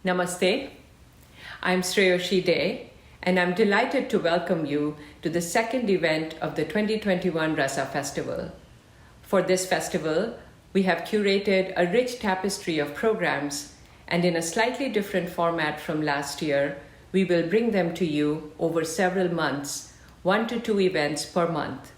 Namaste. I'm Shreyoshi Day, and I'm delighted to welcome you to the second event of the 2021 Rasa Festival. For this festival, we have curated a rich tapestry of programs, and in a slightly different format from last year, we will bring them to you over several months, 1 to 2 events per month.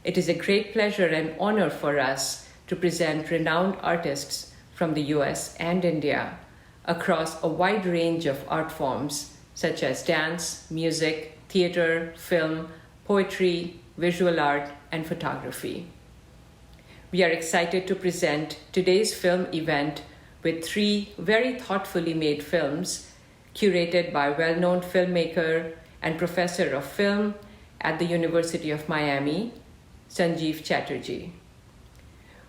It is a great pleasure and honor for us to present renowned artists from the US and India across a wide range of art forms such as dance, music, theater, film, poetry, visual art, and photography. We are excited to present today's film event with 3 very thoughtfully made films curated by well-known filmmaker and professor of film at the University of Miami, Sanjeev Chatterjee.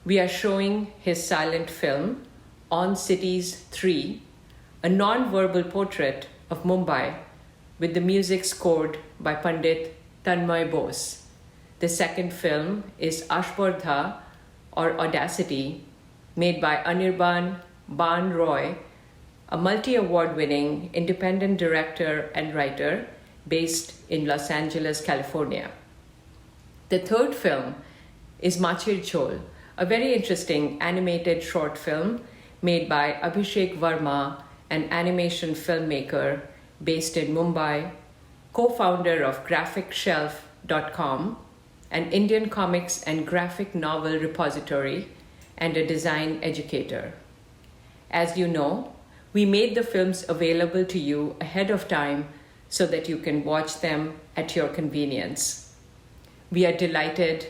We are showing his silent film, On Cities 3, a non-verbal portrait of Mumbai with the music scored by Pandit Tanmoy Bose. The second film is Aashpordha or Audacity, made by Anirban, Bann, a multi-award winning independent director and writer based in Los Angeles, California. The third film is Machir Chol, a very interesting animated short film made by Abhishek Verma, an animation filmmaker based in Mumbai, co-founder of GraphicShelf.com, an Indian comics and graphic novel repository, and a design educator. As you know, we made the films available to you ahead of time so that you can watch them at your convenience. We are delighted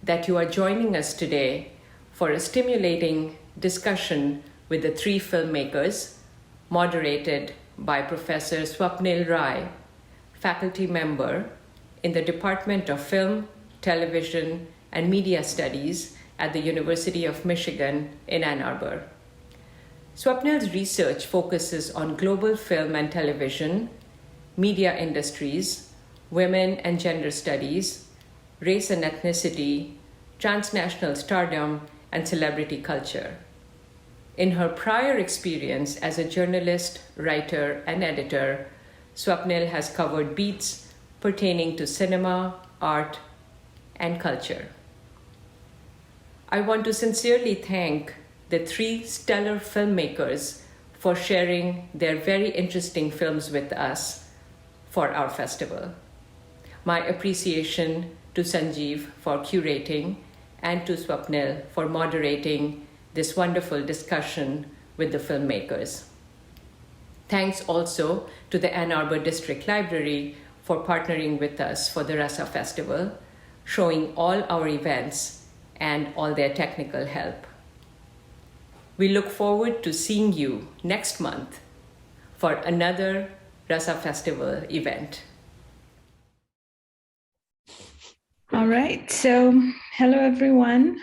that you are joining us today for a stimulating discussion with the 3 filmmakers, moderated by Professor Swapnil Rai, faculty member in the Department of Film, Television, and Media Studies at the University of Michigan in Ann Arbor. Swapnil's research focuses on global film and television, media industries, women and gender studies, race and ethnicity, transnational stardom, and celebrity culture. In her prior experience as a journalist, writer, and editor, Swapnil has covered beats pertaining to cinema, art, and culture. I want to sincerely thank the 3 stellar filmmakers for sharing their very interesting films with us for our festival. My appreciation to Sanjeev for curating and to Swapnil for moderating this wonderful discussion with the filmmakers. Thanks also to the Ann Arbor District Library for partnering with us for the Rasa Festival, showing all our events and all their technical help. We look forward to seeing you next month for another Rasa Festival event. All right, so hello everyone.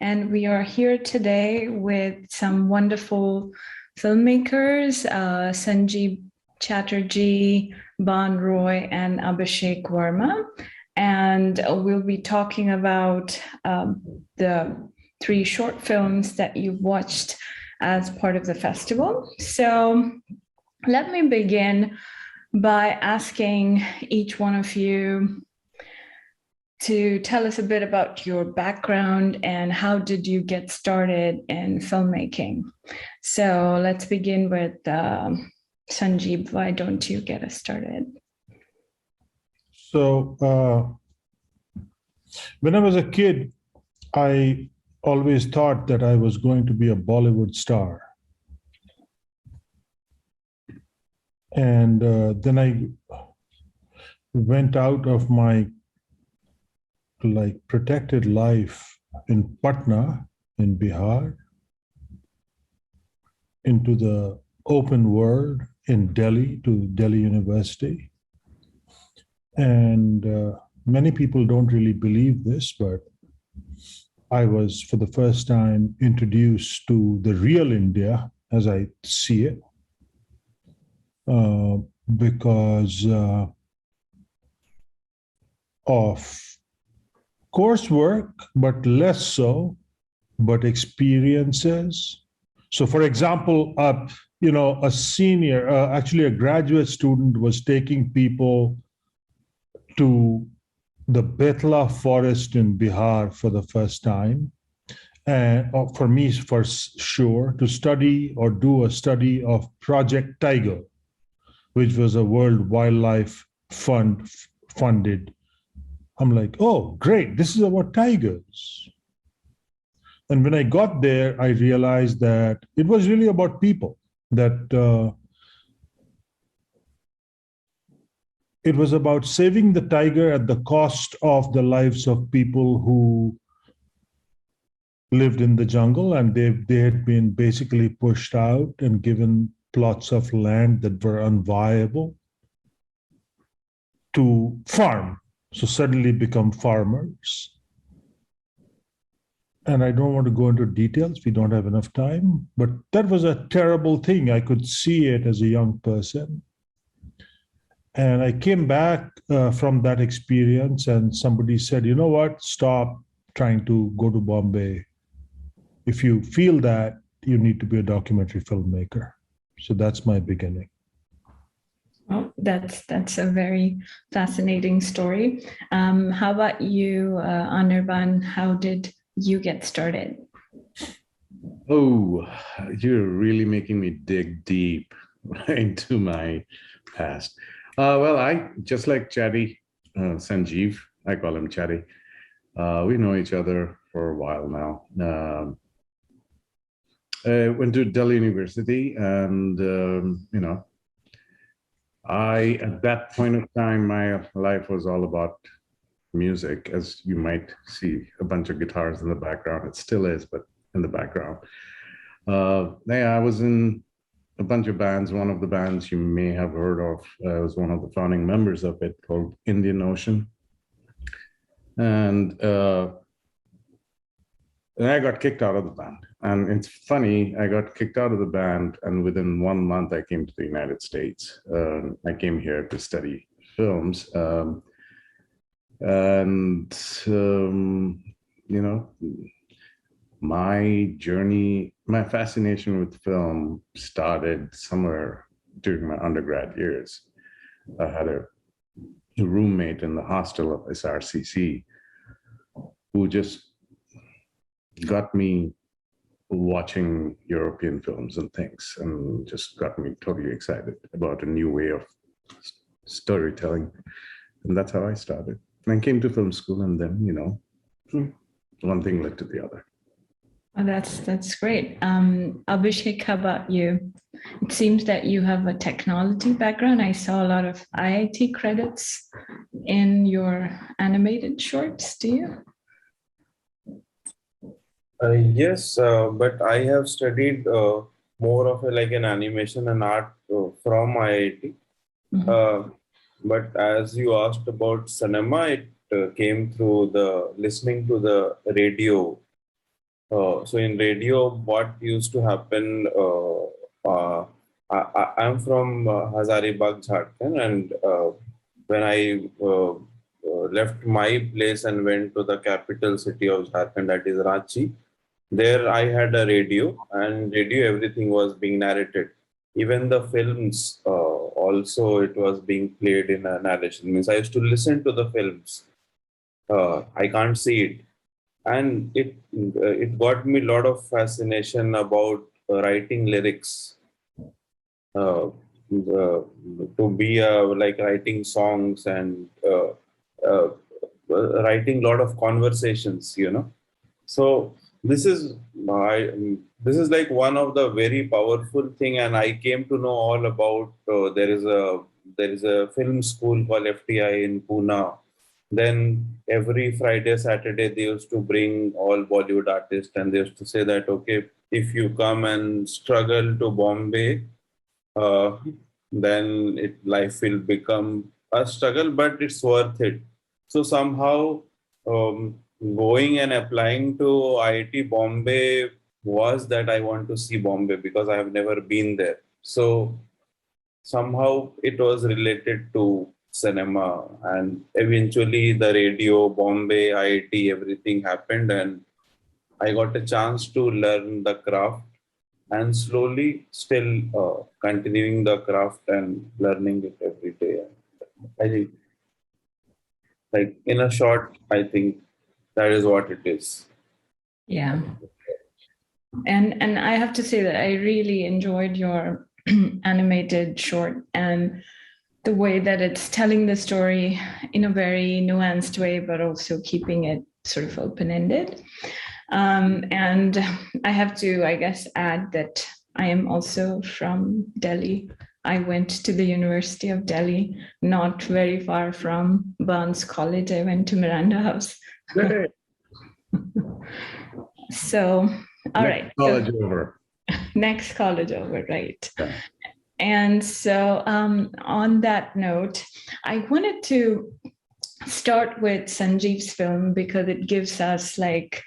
And we are here today with some wonderful filmmakers, Sanjeev Chatterjee, Bann, and Abhishek Verma. And we'll be talking about the 3 short films that you've watched as part of the festival. So let me begin by asking each one of you to tell us a bit about your background and how did you get started in filmmaking. So let's begin with Sanjeev. Why don't you get us started? So when I was a kid, I always thought that I was going to be a Bollywood star. And then I went out of my protected life in Patna, in Bihar, into the open world in Delhi, to Delhi University. And many people don't really believe this, but I was, for the first time, introduced to the real India as I see it, because of coursework, but less so, but experiences. So for example, a senior, actually a graduate student, was taking people to the Betla forest in Bihar for the first time. And for me, for sure, to study or do a study of Project Tiger, which was a World Wildlife Fund funded. I'm like, oh, great, this is about tigers. And when I got there, I realized that it was really about people, that it was about saving the tiger at the cost of the lives of people who lived in the jungle, and they had been basically pushed out and given plots of land that were unviable to farm. So suddenly become farmers. And I don't want to go into details. We don't have enough time. But that was a terrible thing. I could see it as a young person. And I came back from that experience, and somebody said, you know what, stop trying to go to Bombay. If you feel that, you need to be a documentary filmmaker. So that's my beginning. Well, that's a very fascinating story. How about you, Anirban? How did you get started? Oh, you're really making me dig deep into my past. Well, I just like Chatty, Sanjeev, I call him Chatty. We know each other for a while now. I went to Delhi University, and at that point of time, my life was all about music. As you might see, a bunch of guitars in the background. It still is, but in the background. I was in a bunch of bands. One of the bands you may have heard of, I was one of the founding members of it, called Indian Ocean. And I got kicked out of the band. And it's funny, I got kicked out of the band, and within 1 month, I came to the United States. I came here to study films. My journey, my fascination with film started somewhere during my undergrad years. I had a roommate in the hostel of SRCC who just got me watching European films and things, and just got me totally excited about a new way of storytelling. And that's how I started. And I came to film school, and then, one thing led to the other. Oh, that's great. Abhishek, how about you? It seems that you have a technology background. I saw a lot of IIT credits in your animated shorts. Do you? Yes, but I have studied more of like an animation and art from IIT. Mhm. But as you asked about cinema, it came through the listening to the radio. So in radio, what used to happen, I'm from Hazaribagh, Jharkhand, and when I left my place and went to the capital city of Jharkhand, that is Ranchi, there I had a radio, and radio everything was being narrated. Even the films, also it was being played in a narration. Means I used to listen to the films. I can't see it, and it got me a lot of fascination about writing lyrics. To be like writing songs and uh, writing a lot of conversations. So this is this is like one of the very powerful thing, and I came to know all about there is a film school called FTI in Pune. Then every Friday, Saturday, they used to bring all Bollywood artists, and they used to say that, okay, if you come and struggle to Bombay, uh, then life will become a struggle, but it's worth it. So somehow going and applying to IIT Bombay was that I want to see Bombay because I have never been there. So somehow it was related to cinema, and eventually the radio, Bombay, IIT, everything happened, and I got a chance to learn the craft. and slowly still continuing the craft and learning it every day. I think, like in a short, I think that is what it is. Yeah. And I have to say that I really enjoyed your animated short, and the way that it's telling the story in a very nuanced way, but also keeping it sort of open-ended. And I have to, I guess, add that I am also from Delhi. I went to the University of Delhi, not very far from Bann's college. I went to Miranda House. So, all right. College over. Next college over, right. Yeah. And so on that note, I wanted to start with Sanjeev's film because it gives us like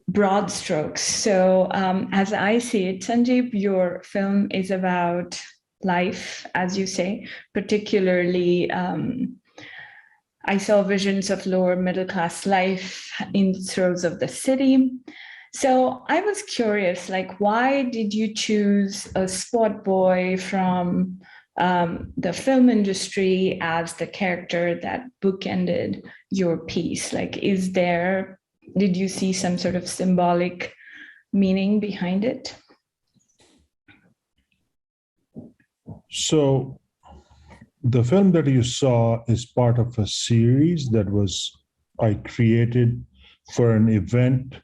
broad strokes. So as I see it, Sanjeev, your film is about life, as you say, particularly I saw visions of lower middle class life in the throes of the city. So I was curious, like, why did you choose a spot boy from the film industry as the character that bookended your piece? Like, did you see some sort of symbolic meaning behind it? So the film that you saw is part of a series that I created for an event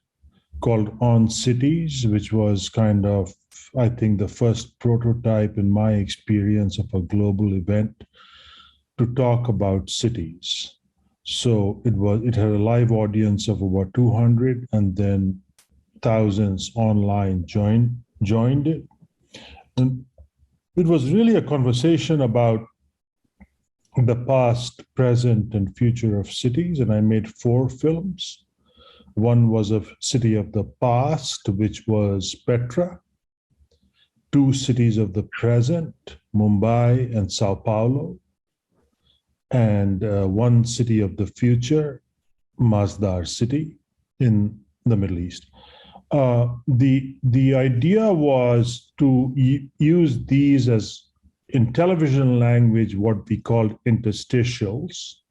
called On Cities, which was kind of, I think, the first prototype in my experience of a global event to talk about cities. So it had a live audience of about 200, and then thousands online joined it. And it was really a conversation about the past, present, and future of cities, and I made 4 films. One was a city of the past, which was Petra. 2 cities of the present, Mumbai and Sao Paulo. And 1 city of the future, Masdar city in the Middle East. The idea was to use these as, in television language, what we call interstitials,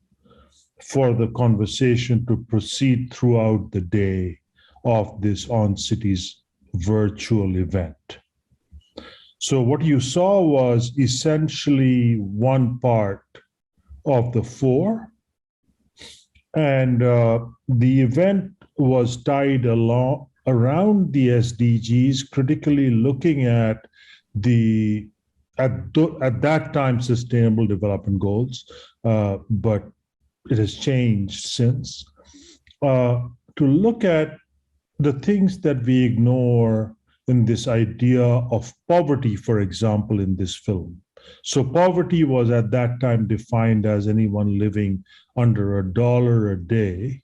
for the conversation to proceed throughout the day of this On Cities virtual event. So what you saw was essentially one part of the 4, and the event was tied around the SDGs, critically looking at at that time Sustainable Development Goals, but it has changed since, to look at the things that we ignore in this idea of poverty, for example, in this film. So poverty was at that time defined as anyone living under $1 a day.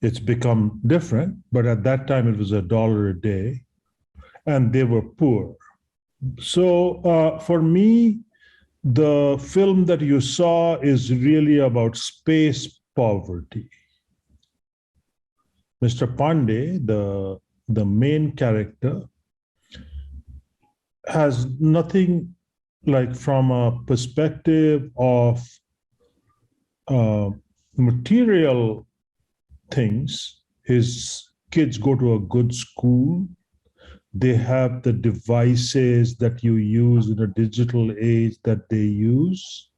It's become different, but at that time it was $1 a day, and they were poor. So for me, the film that you saw is really about space poverty. Mr. Pandey, the main character, has nothing, like, from a perspective of material things. His kids go to a good school. They have the devices that you use in a digital age that they use.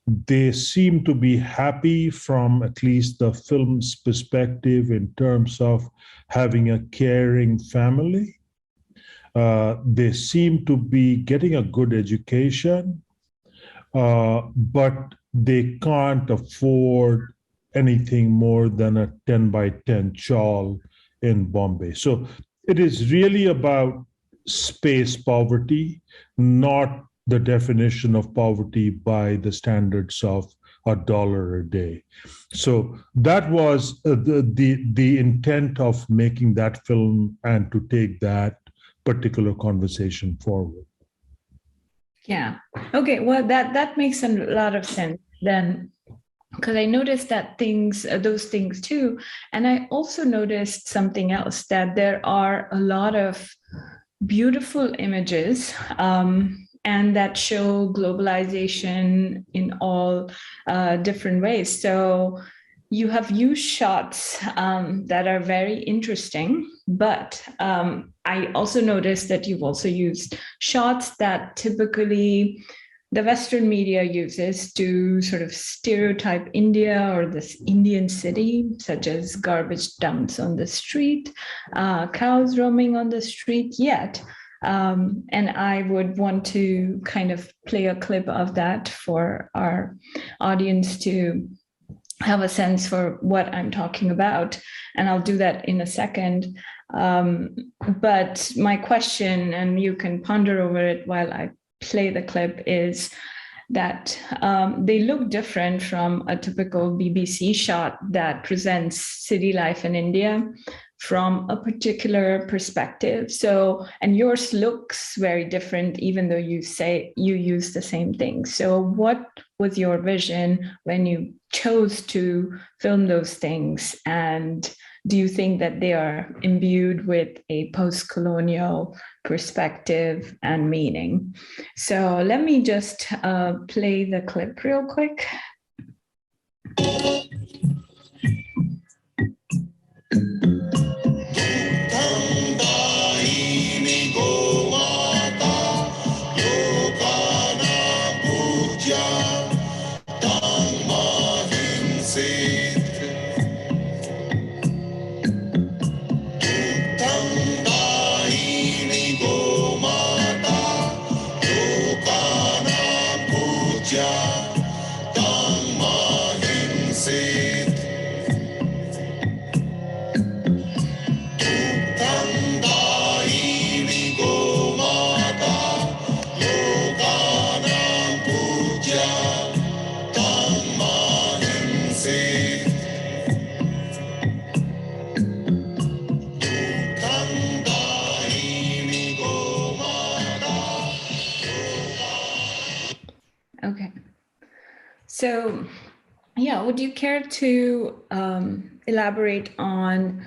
They seem to be happy from at least the film's perspective in terms of having a caring family. They seem to be getting a good education, but they can't afford anything more than a 10 by 10 chawl in Bombay. So it is really about space poverty, not the definition of poverty by the standards of $1 a day. So that was the intent of making that film, and to take that particular conversation forward. Yeah. Okay. Well, that makes a lot of sense then, because I noticed that those things too. And I also noticed something else, that there are a lot of beautiful images and that show globalization in all different ways. So you have used shots that are very interesting, but I also noticed that you've also used shots that typically the Western media uses to sort of stereotype India or this Indian city, such as garbage dumps on the street, cows roaming on the street, yet. And I would want to kind of play a clip of that for our audience to have a sense for what I'm talking about. And I'll do that in a second. But my question, and you can ponder over it while I play the clip, is that they look different from a typical BBC shot that presents city life in India from a particular perspective. So, and yours looks very different, even though you say you use the same thing. So what was your vision when you chose to film those things? And do you think that they are imbued with a post-colonial perspective and meaning? So let me just play the clip real quick. Okay. So, yeah, would you care to elaborate on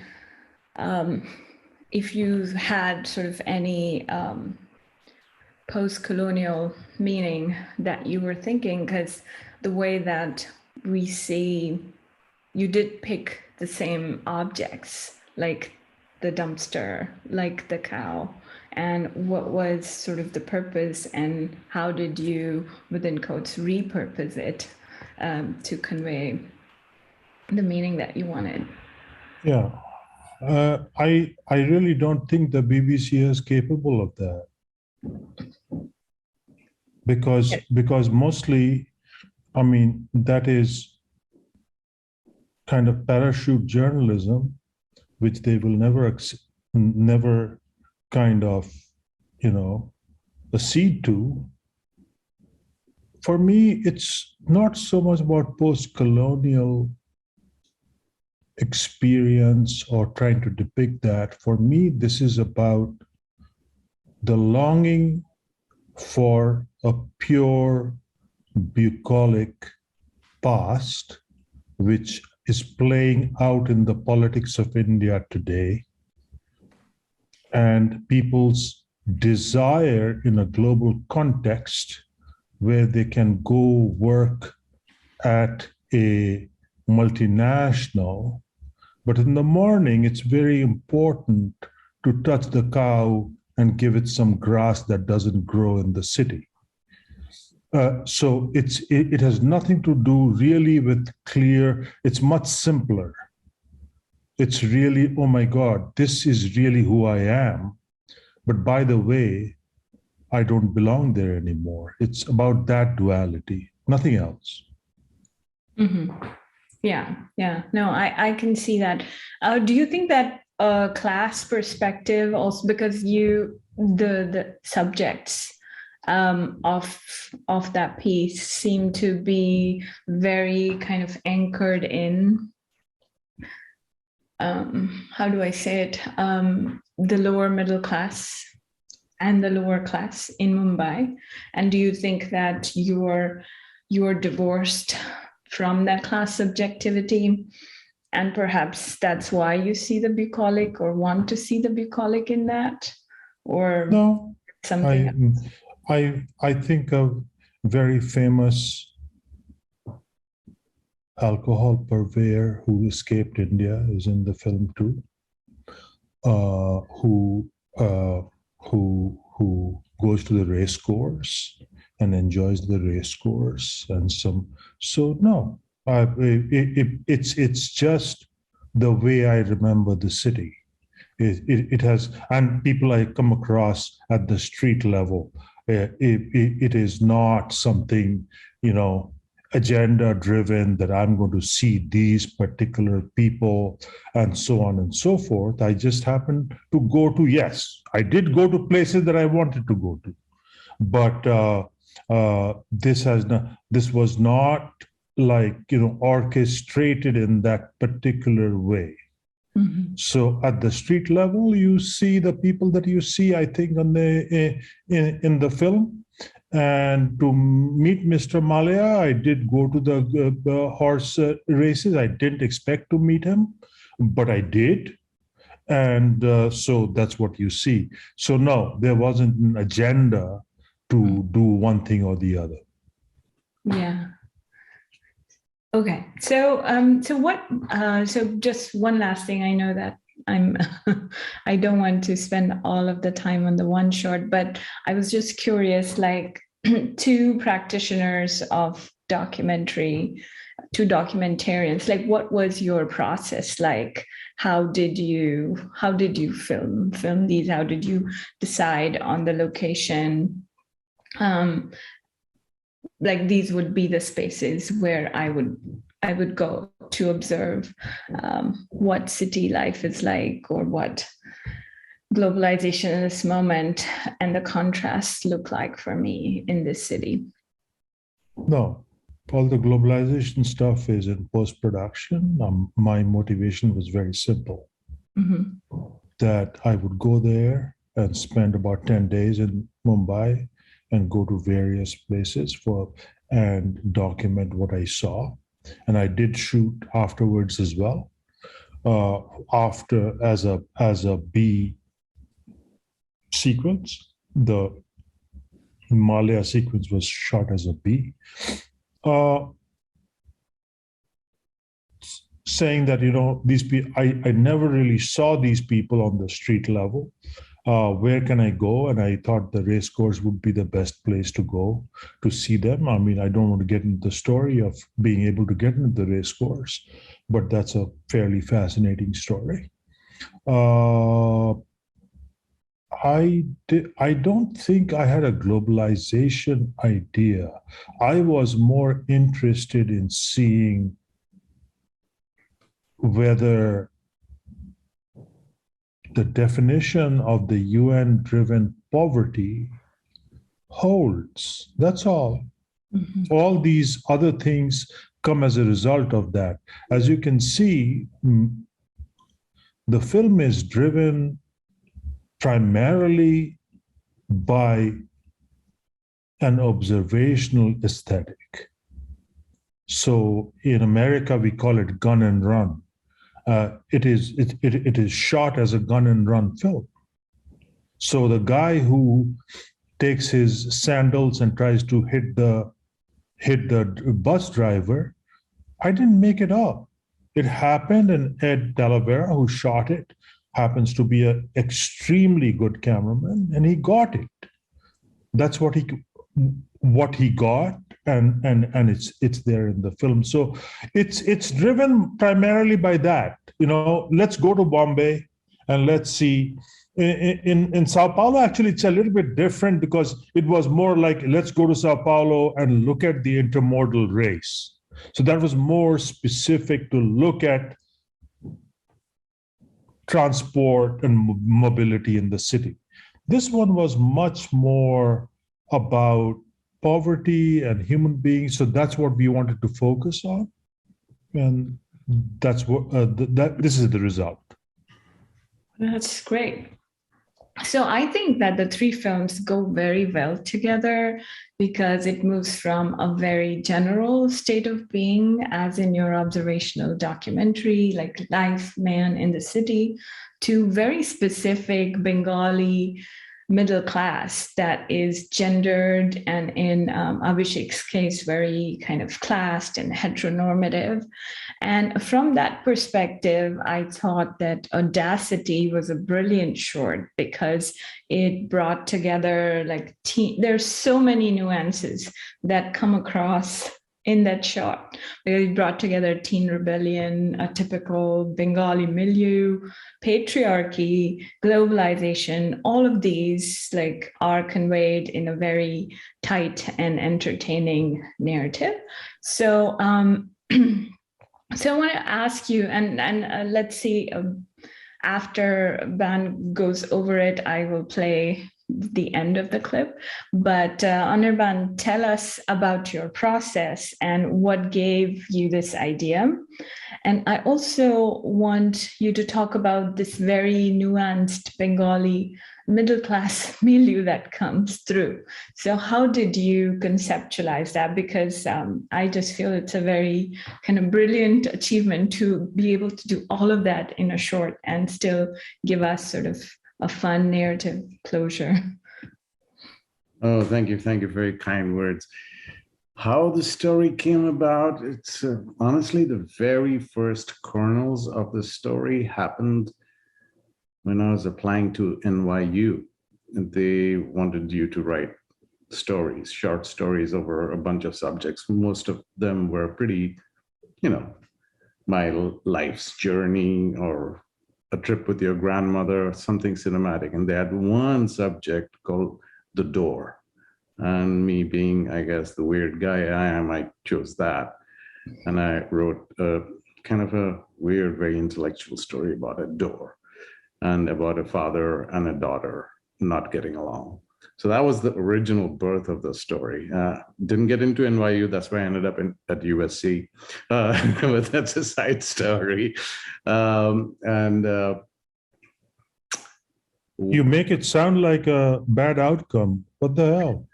if you had sort of any post-colonial meaning that you were thinking? Because the way that we see, you did pick the same objects, like the dumpster, like the cow, and what was sort of the purpose, and how did you, within quotes, repurpose it to convey the meaning that you wanted? Yeah, I really don't think the BBC is capable of that, because mostly, I mean, that is kind of parachute journalism, which they will never kind of, accede to. For me, it's not so much about post-colonial experience or trying to depict that. For me, this is about the longing for a pure, bucolic past, which is playing out in the politics of India today, and people's desire in a global context where they can go work at a multinational, but in the morning it's very important to touch the cow and give it some grass that doesn't grow in the city. So it has nothing to do really with clear, it's much simpler. It's really, oh my God, this is really who I am. But by the way, I don't belong there anymore. It's about that duality, nothing else. Mm-hmm. Yeah. No, I can see that. Do you think that class perspective also, because the subjects of that piece seem to be very kind of anchored in, how do I say it, the lower middle class and the lower class in Mumbai? And do you think that you're divorced from that class subjectivity, and perhaps that's why you see the bucolic or want to see the bucolic in that? or No, something else? I think a very famous alcohol purveyor who escaped India is in the film too. Uh, who uh, who goes to the race course and enjoys the race course and some. So no, it's just the way I remember the city. It has, and people I come across at the street level. It is not something, agenda driven, that I'm going to see these particular people and so on and so forth. I just happened to go to, yes, I did go to places that I wanted to go to, but this was not like, orchestrated in that particular way. Mhm. So at the street level, you see the people that you see, I think, on in the film. And to meet Mr. Malia, I did go to the horse races. I didn't expect to meet him, but I did. And so that's what you see. So no, there wasn't an agenda to do one thing or the other. Yeah. Okay. So, so just one last thing. I know that I don't want to spend all of the time on the one shot, but I was just curious, like two practitioners of documentary, two documentarians, like what was your process like? How did you film these? How did you decide on the location? Like these would be the spaces where I would go to observe what city life is like, or what globalization in this moment and the contrasts look like for me in this city. No, all the globalization stuff is in post-production. My motivation was very simple. Mm-hmm. That I would go there and spend about 10 days in Mumbai and go to various places and document what I saw. And I did shoot afterwards as well. After as a B sequence, the Himalaya sequence was shot as a B. Saying that, these people, I never really saw these people on the street level. Where can I go? And I thought the race course would be the best place to go to see them. I mean, I don't want to get into the story of being able to get into the race course, but that's a fairly fascinating story. I don't think I had a globalization idea. I was more interested in seeing whether the definition of the UN-driven poverty holds. That's all. Mm-hmm. All these other things come as a result of that. As you can see, the film is driven primarily by an observational aesthetic. So in America, we call it gun and run. It is shot as a gun and run film. So the guy who takes his sandals and tries to hit the bus driver, I didn't make it up. It happened, and Ed Talavera, who shot it, happens to be an extremely good cameraman, and he got it. That's what he got, and it's there in the film. So it's driven primarily by that. Let's go to Bombay and let's see. In Sao Paulo, actually, it's a little bit different because it was more like, let's go to Sao Paulo and look at the intermodal race. So that was more specific to look at transport and mobility in the city. This one was much more about poverty and human beings. So that's what we wanted to focus on. And that's what this is the result. That's great. So I think that the three films go very well together because it moves from a very general state of being, as in your observational documentary, like life, man in the city, to very specific Bengali middle class that is gendered and in Abhishek's case, very kind of classed and heteronormative. And from that perspective, I thought that Audacity was a brilliant short because it brought together like there's so many nuances that come across in that shot. It brought together teen rebellion, a typical Bengali milieu, patriarchy, globalization. All of these like are conveyed in a very tight and entertaining narrative. So, so I want to ask you, and let's see. After Bann goes over it, I will play the end of the clip. But Anirban, tell us about your process and what gave you this idea. And I also want you to talk about this very nuanced Bengali middle-class milieu that comes through. So how did you conceptualize that? Because I just feel it's a very kind of brilliant achievement to be able to do all of that in a short and still give us sort of a fun narrative closure. Oh, thank you. Thank you. Very kind words. How the story came about, it's honestly the very first kernels of the story happened when I was applying to NYU. And they wanted you to write stories, short stories over a bunch of subjects. Most of them were pretty, my life's journey or a trip with your grandmother, something cinematic. And they had one subject called The Door. And me being, I guess, the weird guy I am, I chose that. And I wrote a kind of a weird, very intellectual story about a door and about a father and a daughter not getting along. So that was the original birth of the story. Didn't get into NYU. That's why I ended up at USC. But that's a side story. You make it sound like a bad outcome. What the hell?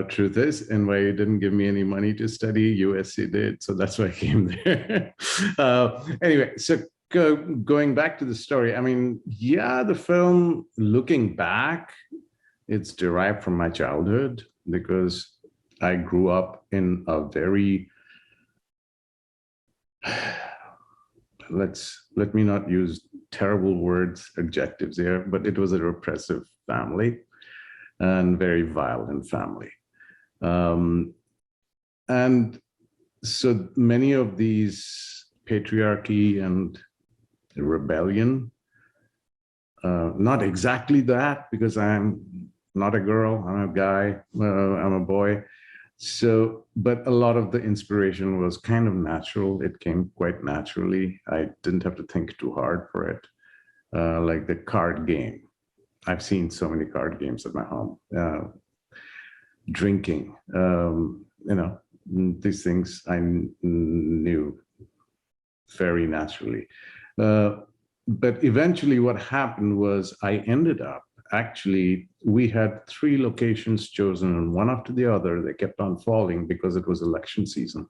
Truth is, NYU didn't give me any money to study. USC did. So that's why I came there. Anyway, so going back to the story, I mean, yeah, the film, looking back, it's derived from my childhood because I grew up in a very, let me not use terrible words, adjectives here, but it was a repressive family and very violent family. And so many of these patriarchy and rebellion, not exactly that, because I'm not a girl, I'm a guy, I'm a boy. So, but a lot of the inspiration was kind of natural. It came quite naturally. I didn't have to think too hard for it. Like the card game. I've seen so many card games at my home. Drinking, these things I knew very naturally. But eventually what happened was I ended up, actually, we had 3 locations chosen and one after the other, they kept on falling because it was election season.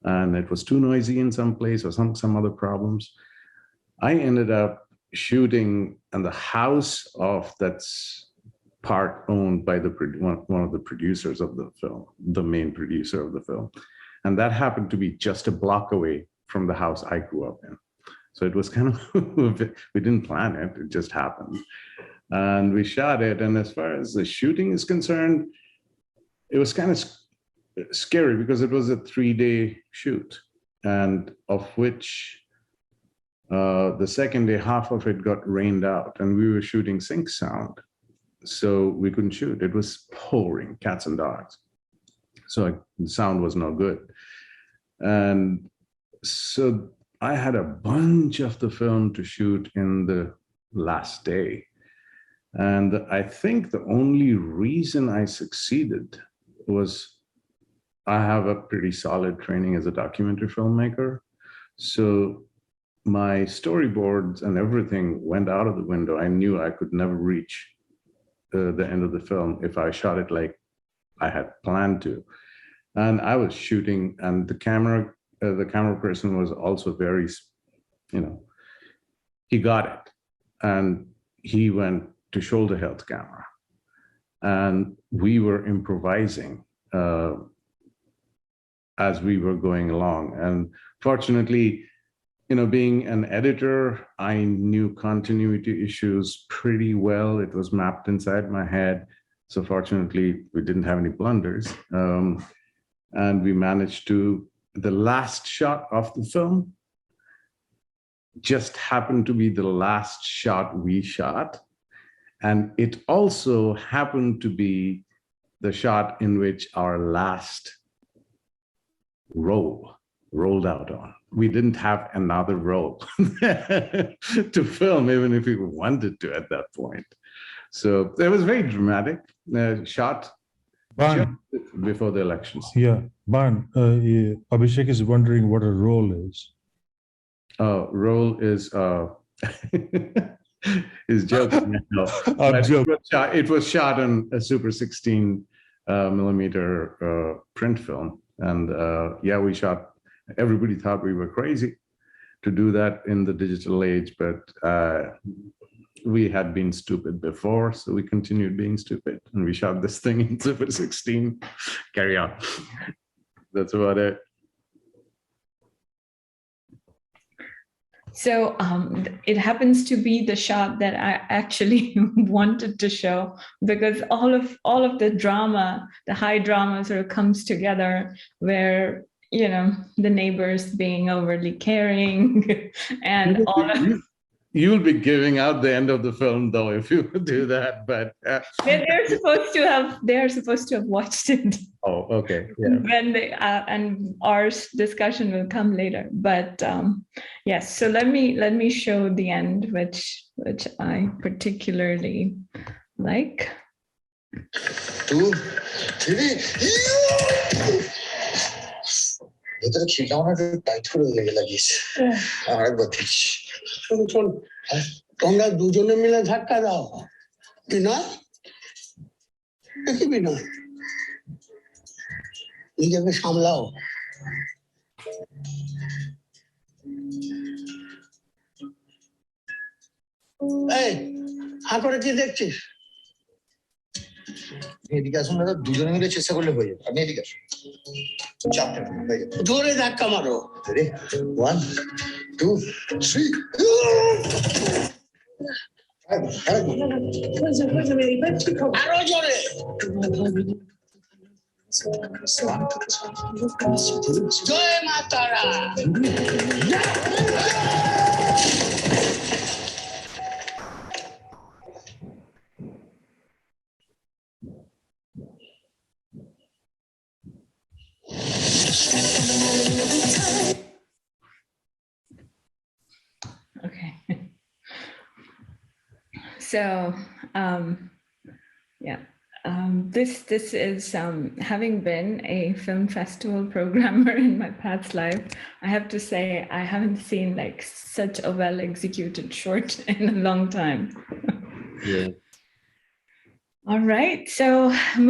And it was too noisy in some place or some other problems. I ended up shooting in the house of that's part owned by one of the producers of the film, the main producer of the film. And that happened to be just a block away from the house I grew up in. So it was kind of, we didn't plan it, it just happened. And we shot it. And as far as the shooting is concerned, it was kind of scary because it was a 3-day shoot, and of which the second day, half of it got rained out, and we were shooting sync sound. So we couldn't shoot. It was pouring, cats and dogs. So the sound was no good. And so I had a bunch of the film to shoot in the last day. And I think the only reason I succeeded was I have a pretty solid training as a documentary filmmaker. So my storyboards and everything went out of the window. I knew I could never reach the end of the film if I shot it like I had planned to. And I was shooting, and the camera person was also very, he got it. And he went to shoulder held camera, and we were improvising as we were going along. And fortunately, being an editor, I knew continuity issues pretty well. It was mapped inside my head. So fortunately, we didn't have any blunders. And we managed to, the last shot of the film just happened to be the last shot we shot. And it also happened to be the shot in which our last roll rolled out on. We didn't have another roll to film, even if we wanted to at that point. So it was very dramatic. Shot Bann, just before the elections. yeah, Bann, Abhishek is wondering what a role is. Role is is joking. I'm joking. It was shot on a Super 16 millimeter print film, and yeah, we shot. Everybody thought we were crazy to do that in the digital age, but we had been stupid before, so we continued being stupid, and we shot this thing in Super 16. Carry on. That's about it. So it happens to be the shot that I actually wanted to show, because all of the drama, the high drama sort of comes together where, the neighbors being overly caring and all of. You'll be giving out the end of the film, though, if you do that. But they're supposed to have watched it. Oh, okay. Yeah. When they and our discussion will come later. But yes, so let me show the end, which I particularly like. 2, 3. ভেতরে খিলটা আমার একটু tight করে লাগিয়েছে আরেকবার দেখছি শোন তোমরা দুজনে মিলে ধাক্কা দাও বিনয় দেখি বিনয় নিজেকে সামলাও এই হাঁ করে কি দেখছিস এদিকে আসুন দাদা দুজনে মিলে চেষ্টা করলে হয়ে যাবে আপনি এদিকে আসুন জোরে ধাক্কা মারো 1 2 3 আরো জোরে জয় মা তারা Okay. So, yeah, this is having been a film festival programmer in my past life. I have to say I haven't seen like such a well executed short in a long time. Yeah. All right. So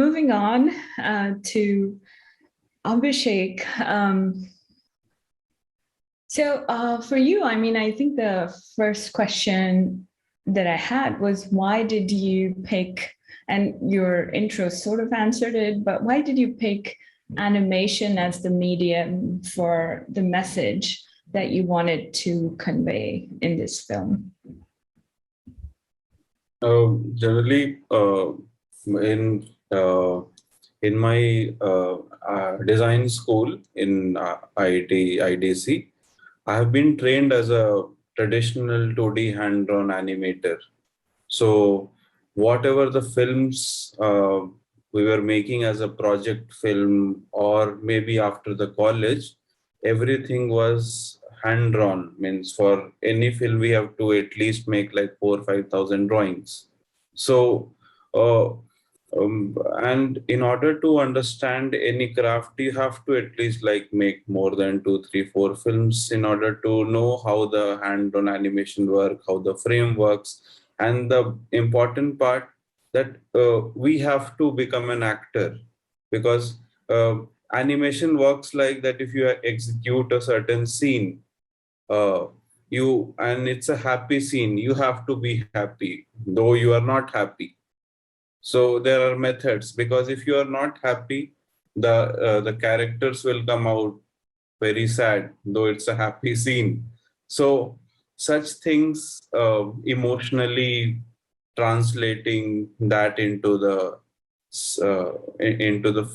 moving on to Abhishek. So for you, I mean, I think the first question that I had was, why did you pick, and your intro sort of answered it, but why did you pick animation as the medium for the message that you wanted to convey in this film? Generally, in my design school in IDC, I have been trained as a traditional 2D hand-drawn animator. So whatever the films we were making as a project film, or maybe after the college, everything was hand-drawn. Means for any film we have to at least make like 4,000 or 5,000 drawings. So and in order to understand any craft, you have to at least like make more than 2, 3, 4 films in order to know how the hand-on animation work, how the frame works, and the important part that we have to become an actor, because animation works like that. If you execute a certain scene, and it's a happy scene, you have to be happy, though you are not happy. So there are methods, because if you are not happy, the characters will come out very sad, though it's a happy scene. So such things, emotionally translating that into the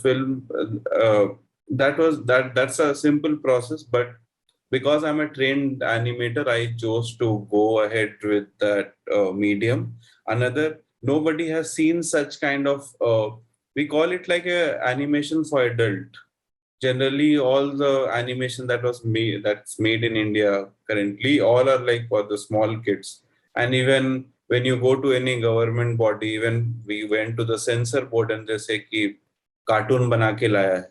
film, that's a simple process. But because I'm a trained animator, I chose to go ahead with that medium. Another, nobody has seen such kind of, we call it like a animation for adult. Generally, all the animation that's made in India currently, all are like for the small kids. And even when you go to any government body, even we went to the censor board and they say ki cartoon bana ke laya hai,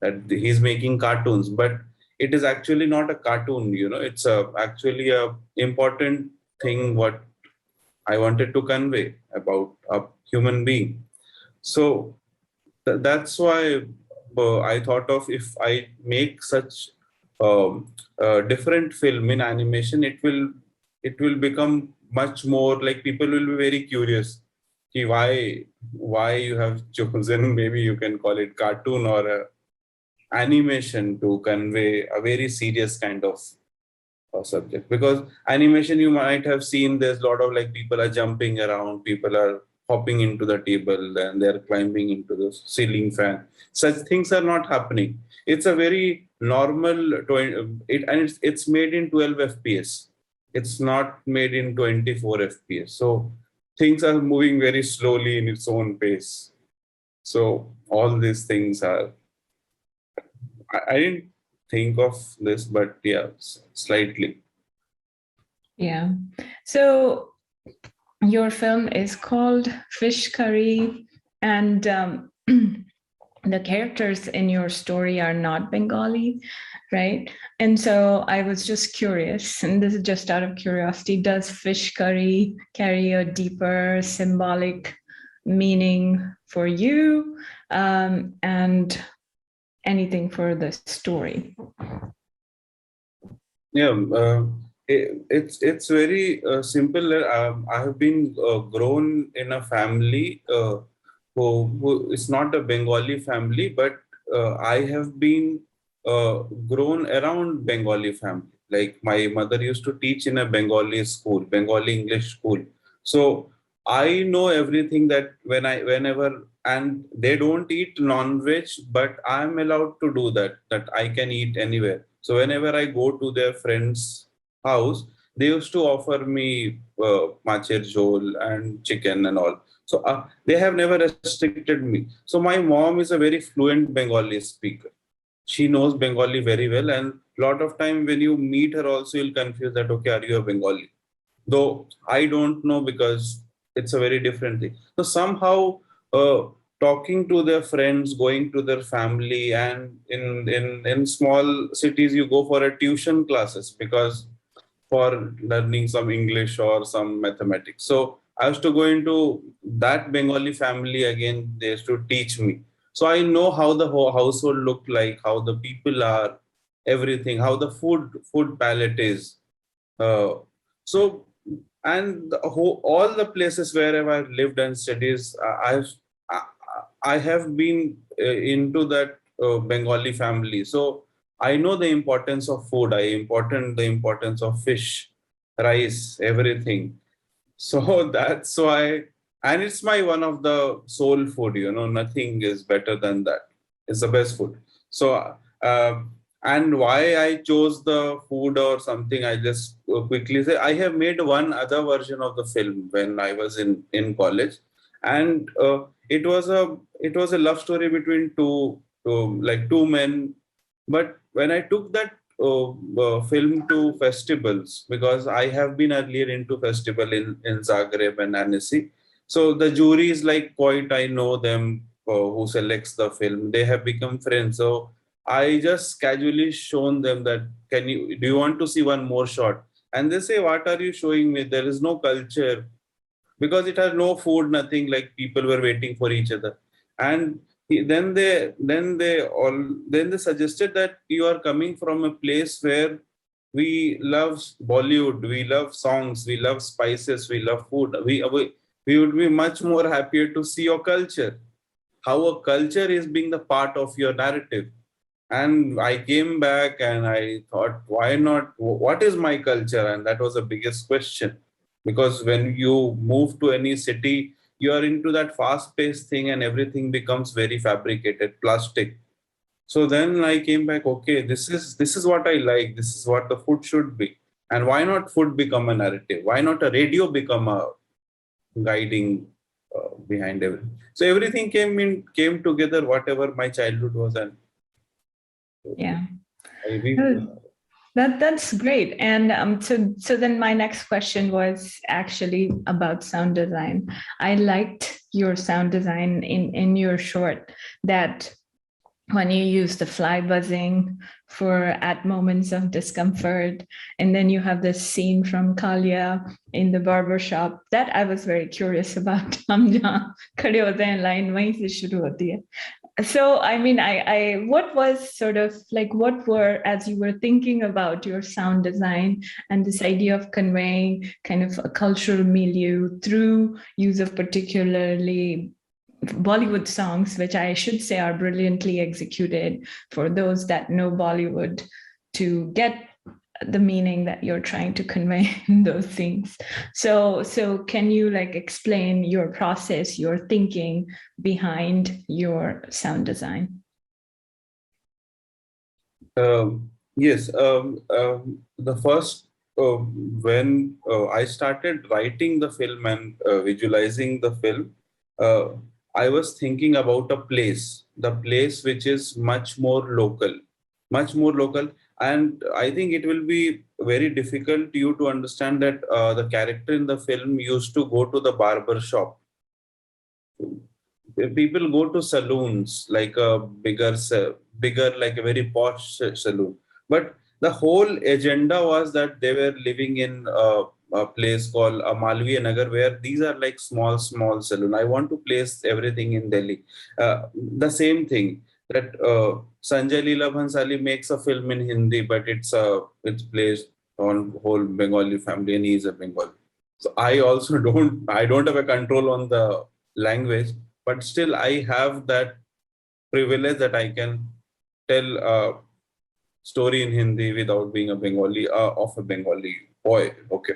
that he's making cartoons, but it is actually not a cartoon. It's actually a important thing what I wanted to convey about a human being. So that's why I thought of, if I make such different film in animation, it will become much more like, people will be very curious. Ki why you have chosen, maybe you can call it cartoon or a animation, to convey a very serious kind of subject. Because animation, you might have seen, there's a lot of like, people are jumping around, people are hopping into the table, and they're climbing into the ceiling fan. Such things are not happening. It's a very normal and it's made in 12 fps. It's not made in 24 fps. So things are moving very slowly in its own pace. So all these things are, I didn't think of this, but yeah, slightly. Yeah. So your film is called Fish Curry, and the characters in your story are not Bengali, right? And so I was just curious, and this is just out of curiosity, does fish curry carry a deeper symbolic meaning for you, and anything for the story? Yeah, it's very simple. I have been grown in a family who is not a Bengali family, but I have been grown around Bengali family. Like, my mother used to teach in a Bengali school, Bengali English school. So I know everything, that whenever, and they don't eat non-veg, but I'm allowed to do that. That I can eat anywhere. So whenever I go to their friend's house, they used to offer me macher jhol and chicken and all. So they have never restricted me. So my mom is a very fluent Bengali speaker. She knows Bengali very well, and a lot of time when you meet her also, you'll confuse that, okay, are you a Bengali? Though I don't know, because it's a very different thing. So somehow, talking to their friends, going to their family, and in small cities, you go for a tuition classes, because for learning some English or some mathematics. So I used to go into that Bengali family again. They used to teach me. So I know how the whole household looked like, how the people are, everything, how the food palette is. Uh, so, and all the places wherever I've lived and studies, I I have been into that Bengali family. So I know the importance of food. The importance of fish, rice, everything. So that's why, and it's my one of the soul food. Nothing is better than that. It's the best food. So, and why I chose the food or something, I just quickly say, I have made one other version of the film when I was in college, and it was a love story between two men. But when I took that film to festivals, because I have been earlier into festival in Zagreb and Annecy. So the jury is like, quite, I know them, who selects the film. They have become friends. So I just casually shown them that, do you want to see one more shot? And they say, what are you showing me? There is no culture, because it has no food, nothing, like people were waiting for each other. And then they suggested that you are coming from a place where we love Bollywood, we love songs, we love spices, we love food. We would be much more happier to see your culture, how a culture is being the part of your narrative. And I came back and I thought, why not? What is my culture? And that was the biggest question. Because when you move to any city, you are into that fast paced thing and everything becomes very fabricated, plastic. So then I came back, okay, this is what I like. This is what the food should be. And why not food become a narrative? Why not a radio become a guiding behind everything? So everything came together, whatever my childhood was. And Yeah. we, That's great. And so then my next question was actually about sound design. I liked your sound design in your short, that when you use the fly buzzing for at moments of discomfort, and then you have this scene from Kalia in the barber shop that I was very curious about. हम जहाँ खड़े होते हैं, line वहीं से शुरू होती है. So, I mean, what was sort of like, what were, as you were thinking about your sound design and this idea of conveying kind of a cultural milieu through use of particularly Bollywood songs, which I should say are brilliantly executed for those that know Bollywood, to get the meaning that you're trying to convey in those things. So can you like explain your process, your thinking behind your sound design? Yes. The first, when I started writing the film and visualizing the film, I was thinking about a place, the place which is much more local. And I think it will be very difficult to you to understand that the character in the film used to go to the barber shop. People go to saloons, like a bigger, like a very posh saloon. But the whole agenda was that they were living in a place called Malviya Nagar, where these are like small saloon. I want to place everything in Delhi. The same thing that Sanjay Leela Bhansali makes a film in Hindi, but it's placed on whole Bengali family, and he's a Bengali. So I also I don't have a control on the language, but still I have that privilege that I can tell a story in Hindi without being a Bengali, of a Bengali boy. Okay.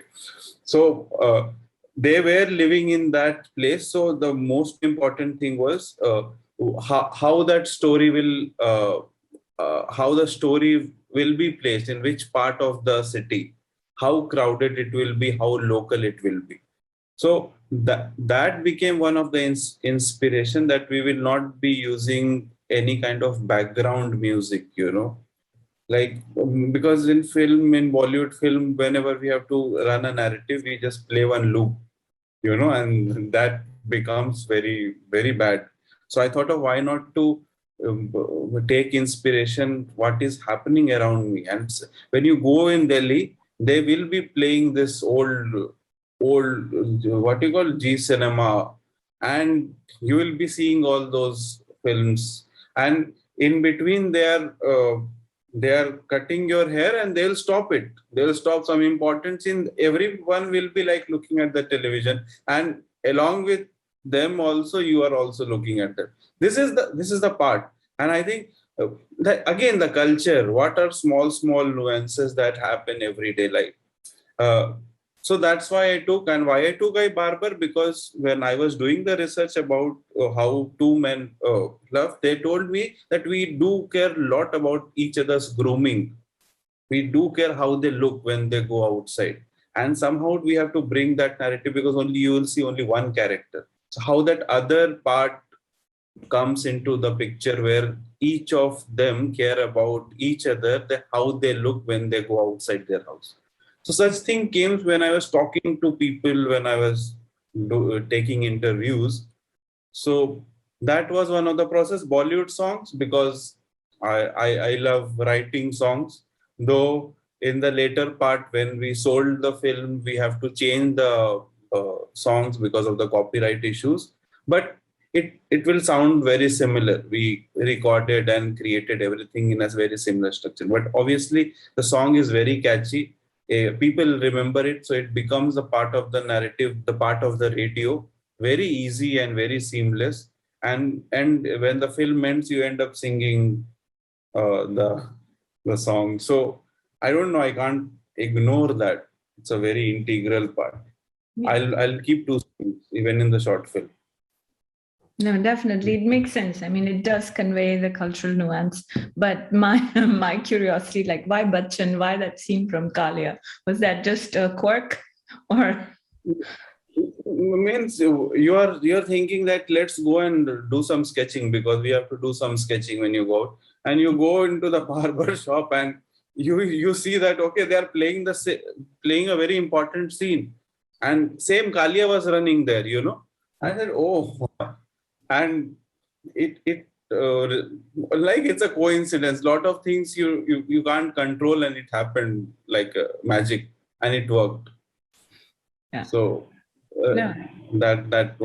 So they were living in that place. So the most important thing was how that story will, how the story will be placed, in which part of the city, how crowded it will be, how local it will be. So that became one of the inspiration, that we will not be using any kind of background music, like because in Bollywood film, whenever we have to run a narrative, we just play one loop, and that becomes very, very bad. So I thought of why not to take inspiration what is happening around me. And when you go in Delhi, they will be playing this old what you call G cinema, and you will be seeing all those films, and in between they are cutting your hair and they'll stop it. They'll stop some important scene. Everyone will be like looking at the television, and along with them also you are also looking at it. This is the part. And I think that again, the culture, what are small nuances that happen everyday life. So that's why I took a barber, because when I was doing the research about how two men love, they told me that we do care a lot about each other's grooming. We do care how they look when they go outside. And somehow we have to bring that narrative, because only you will see only one character. So how that other part comes into the picture, where each of them care about each other, how they look when they go outside their house. So such thing came when I was talking to people, when I was taking interviews. So that was one of the process. Bollywood songs, because I love writing songs. Though in the later part, when we sold the film, we have to change the songs because of the copyright issues. But it will sound very similar. We recorded and created everything in a very similar structure. But obviously, the song is very catchy. People remember it, so it becomes a part of the narrative, the part of the radio, very easy and very seamless. And when the film ends, you end up singing the song. So I don't know. I can't ignore that. It's a very integral part. Yeah. I'll keep two songs even in the short film. No, definitely. It makes sense. I mean, it does convey the cultural nuance. But my curiosity, like, why Bachchan? Why that scene from Kalia? Was that just a quirk, or? Means you're thinking that let's go and do some sketching, because we have to do some sketching when you go out, and you go into the barber shop and you see that, okay, they are playing a very important scene, and same Kalia was running there, you know. I said, oh. And it like it's a coincidence. Lot of things you can't control, and it happened like magic, and it worked. Yeah. So No. that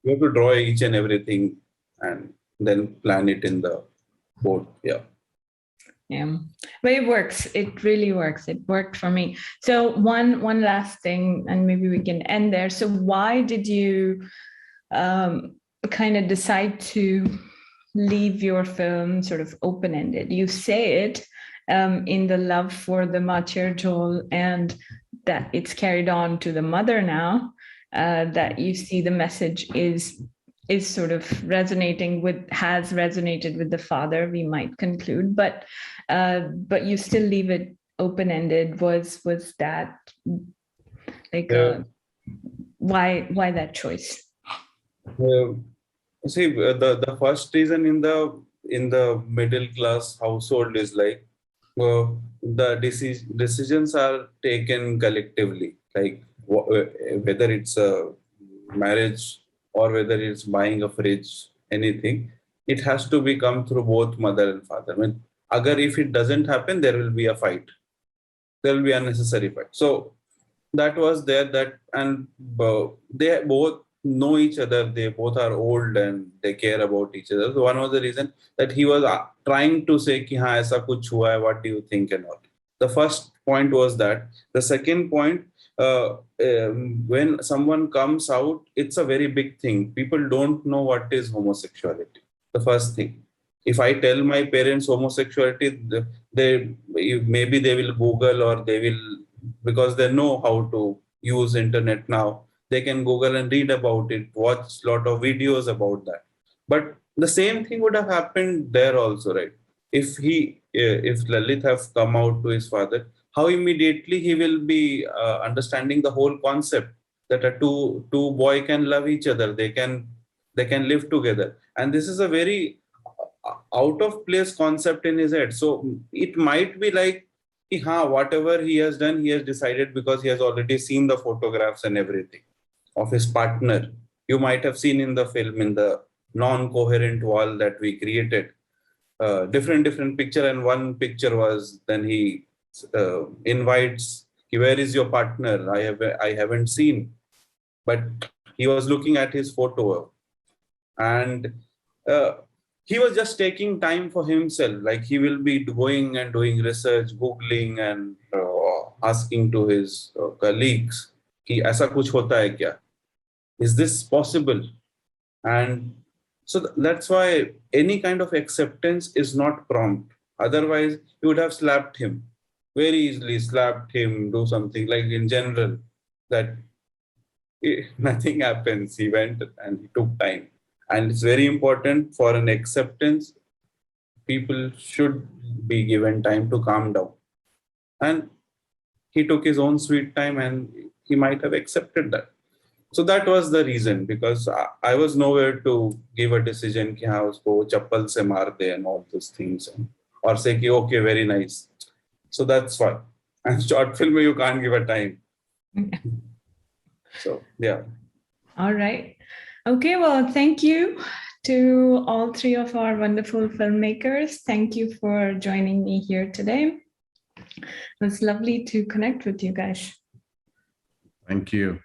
you have to draw each and everything, and then plan it in the board. Yeah. Yeah, but it works. It really works. It worked for me. So one last thing, and maybe we can end there. So why did you kind of decide to leave your film sort of open-ended? You say it in the love for the Machir Jol, and that it's carried on to the mother now, that you see the message is sort of has resonated with the father, we might conclude, but you still leave it open-ended. Was that like why that choice? See, the first reason in the middle class household is like the decisions are taken collectively, like whether it's a marriage or whether it's buying a fridge, anything, it has to be come through both mother and father. I mean, if it doesn't happen, there will be a fight. There will be unnecessary fight. So that was there, and they both know each other. They both are old and they care about each other. So one was the reason that he was trying to say ki haan aisa kuch hua hai, what do you think and all. The first point was that. The second point, when someone comes out, it's a very big thing. People don't know what is homosexuality. The first thing. If I tell my parents homosexuality, maybe they will Google, or they will, because they know how to use internet now. They can Google and read about it, watch a lot of videos about that. But the same thing would have happened there also, right? If Lalit have come out to his father, how immediately he will be understanding the whole concept that a two boy can love each other, they can live together, and this is a very out of place concept in his head. So it might be like, whatever he has done, he has decided because he has already seen the photographs and everything of his partner. You might have seen in the film, in the non-coherent wall that we created, different picture, and one picture was, then he invites, where is your partner? I haven't seen, but he was looking at his photo, and he was just taking time for himself. Like he will be going and doing research, Googling, and asking to his colleagues, ki aisa kuch hota hai kya? Is this possible? And so that's why any kind of acceptance is not prompt. Otherwise, you would have slapped him very easily, do something like in general, that nothing happens. He went and he took time. And it's very important for an acceptance. People should be given time to calm down. And he took his own sweet time, and he might have accepted that. So that was the reason, because I was nowhere to give a decision ki haan usko chappal se maar de and all those things, or say ki okay, very nice. So that's why. And short film you can't give a time. So yeah. All right. Okay, well, thank you to all three of our wonderful filmmakers. Thank you for joining me here today. It was lovely to connect with you guys. Thank you.